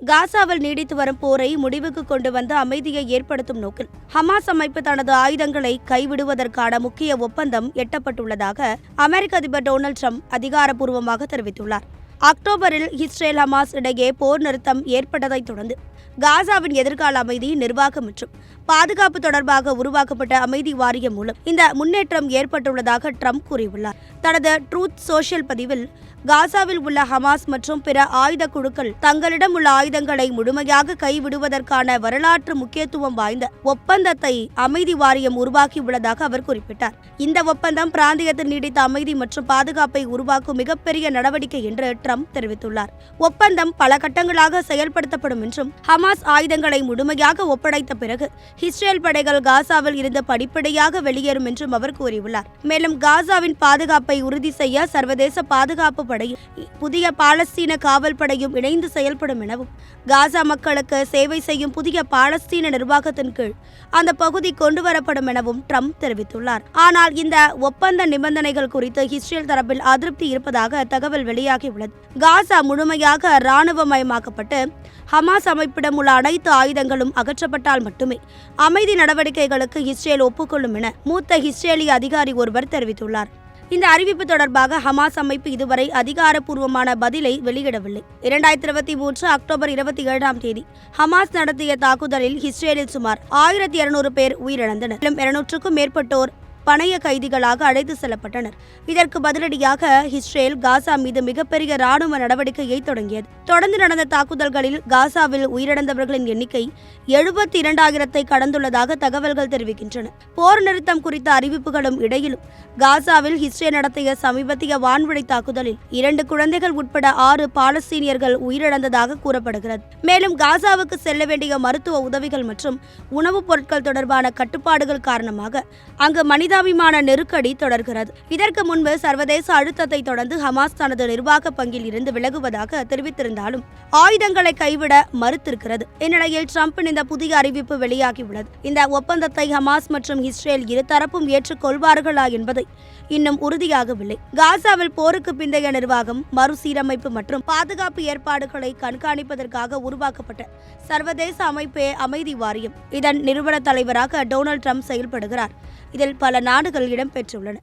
காசாவில் நீடித்து வரும் போரை முடிவுக்கு கொண்டு வந்து அமைதியை ஏற்படுத்தும் நோக்கில் ஹமாஸ் அமைப்பு தனது ஆயுதங்களை கைவிடுவதற்கான முக்கிய ஒப்பந்தம் எட்டப்பட்டுள்ளதாக அமெரிக்க அதிபர் டொனால்ட் ட்ரம்ப் அதிகாரப்பூர்வமாக தெரிவித்துள்ளார். அக்டோபரில் இஸ்ரேல் ஹமாஸ் இடையே போர் நிறுத்தம் ஏற்பட்டதைத் தொடர்ந்து காசாவின் எதிர்கால அமைதி, நிர்வாகம் மற்றும் பாதுகாப்பு தொடர்பாக உருவாக்கப்பட்ட அமைதி வாரியம் மூலம் இந்த முன்னேற்றம் ஏற்பட்டுள்ளதாக ட்ரம்ப் கூறியுள்ளார். தனது ட்ரூத் சோஷியல் பதிவில் காசாவில் உள்ள ஹமாஸ் மற்றும் பிற ஆயுத குழுக்கள் தங்களிடம் உள்ள ஆயுதங்களை முழுமையாக கைவிடுவதற்கான வரலாற்று முக்கியத்துவம் வாய்ந்த ஒப்பந்தத்தை அமைதி வாரியம் உருவாக்கியுள்ளதாக அவர் குறிப்பிட்டார். இந்த ஒப்பந்தம் பிராந்தியத்தில் நீடித்த அமைதி மற்றும் பாதுகாப்பை உருவாக்கும் மிகப்பெரிய நடவடிக்கை என்று ட்ரம்ப் தெரிவித்துள்ளார். ஒப்பந்தம் பல கட்டங்களாக செயல்படுத்தப்படும் என்றும் ஹமாஸ் ஆயுதங்களை முழுமையாக ஒப்படைத்த பிறகு இஸ்ரேல் படைகள் காசாவில் இருந்து படிப்படியாக வெளியேறும் என்றும் அவர் கூறியுள்ளார். மேலும் காசாவின் பாதுகாப்பை உறுதி செய்ய சர்வதேச பாதுகாப்பு படையும் புதிய பாலஸ்தீன காவல் படையும் இணைந்து செயல்படும் எனவும், காசா மக்களுக்கு சேவை செய்யும் புதிய பாலஸ்தீன நிர்வாகத்தின் கீழ் அந்த பகுதி கொண்டுவரப்படும் எனவும் ட்ரம்ப் தெரிவித்துள்ளார். ஆனால் இந்த ஒப்பந்த நிபந்தனைகள் குறித்து இஸ்ரேல் தரப்பில் அதிருப்தி இருப்பதாக தகவல் வெளியாகியுள்ளது. காசா முழுமையாக இராணுவமயமாக்கப்பட்டு ஹமாஸ் அமைப்பிடம் உள்ள அனைத்து ஆயுதங்களும் அகற்றப்பட்டால் மட்டுமே அமைதி நடவடிக்கைகளுக்கு இஸ்ரேல் ஒப்புக்கொள்ளும் என மூத்த இஸ்ரேலிய அதிகாரி ஒருவர் தெரிவித்துள்ளார். இந்த அறிவிப்பு தொடர்பாக ஹமாஸ் அமைப்பு இதுவரை அதிகாரப்பூர்வமான பதிலை வெளியிடவில்லை. 2023 அக்டோபர் 27 ஹமாஸ் நடத்திய தாக்குதலில் இஸ்ரேலில் சுமார் 1200 பேர் உயிரிழந்தனர். மேலும் 200க்கும் மேற்பட்டோர் பணைய கைதிகளாக அழைத்து செல்லப்பட்டனர். இதற்கு பதிலடியாக இஸ்ரேல் காசா மீது மிகப்பெரிய ராணுவ நடவடிக்கையை தொடங்கியது. தொடர்ந்து நடந்த தாக்குதல்களில் காசாவில் உயிரிழந்தவர்களின் எண்ணிக்கை 72,000 கடந்துள்ளதாக தகவல்கள் தெரிவிக்கின்றன. போர் நிறுத்தம் குறித்த அறிவிப்புகளும் இடையிலும் காசாவில் இஸ்ரேல் நடத்திய சமீபத்திய வான்வழி தாக்குதலில் 2 குழந்தைகள் உட்பட 6 பாலஸ்தீனியர்கள் உயிரிழந்ததாக கூறப்படுகிறது. மேலும் காசாவுக்கு செல்ல வேண்டிய மருத்துவ உதவிகள் மற்றும் உணவுப் பொருட்கள் தொடர்பான கட்டுப்பாடுகள் காரணமாக அங்கு மனிதாபிமான நெருக்கடி தொடர்கிறது. இதற்கு முன்பு சர்வதேச அழுத்தத்தை தொடர்ந்து ஹமாஸ் தனது நிர்வாக பங்கில் இருந்து விலகுவதாக தெரிவித்திருந்தாலும் ஆயுதங்களை கைவிட மறுத்திருக்கிறது. இந்நிலையில் ட்ரம்பின் இந்த புதிய அறிவிப்பு வெளியாகியுள்ளது. இந்த ஒப்பந்தத்தை ஹமாஸ் மற்றும் இஸ்ரேல் இருதரப்பும் ஏற்றுக்கொள்வார்களா என்பதை இன்னும் உறுதியாகவில்லை. காசாவில் போருக்கு பிந்தைய நிர்வாகம், மறுசீரமைப்பு மற்றும் பாதுகாப்பு ஏற்பாடுகளை கண்காணிப்பதற்காக உருவாக்கப்பட்ட சர்வதேச அமைப்பே அமைதி வாரியம். இதன் நிறுவன தலைவராக டொனால்ட் ட்ரம்ப் செயல்படுகிறார். இதில் பல நாடுகள் இடம்பெற்றுள்ளன.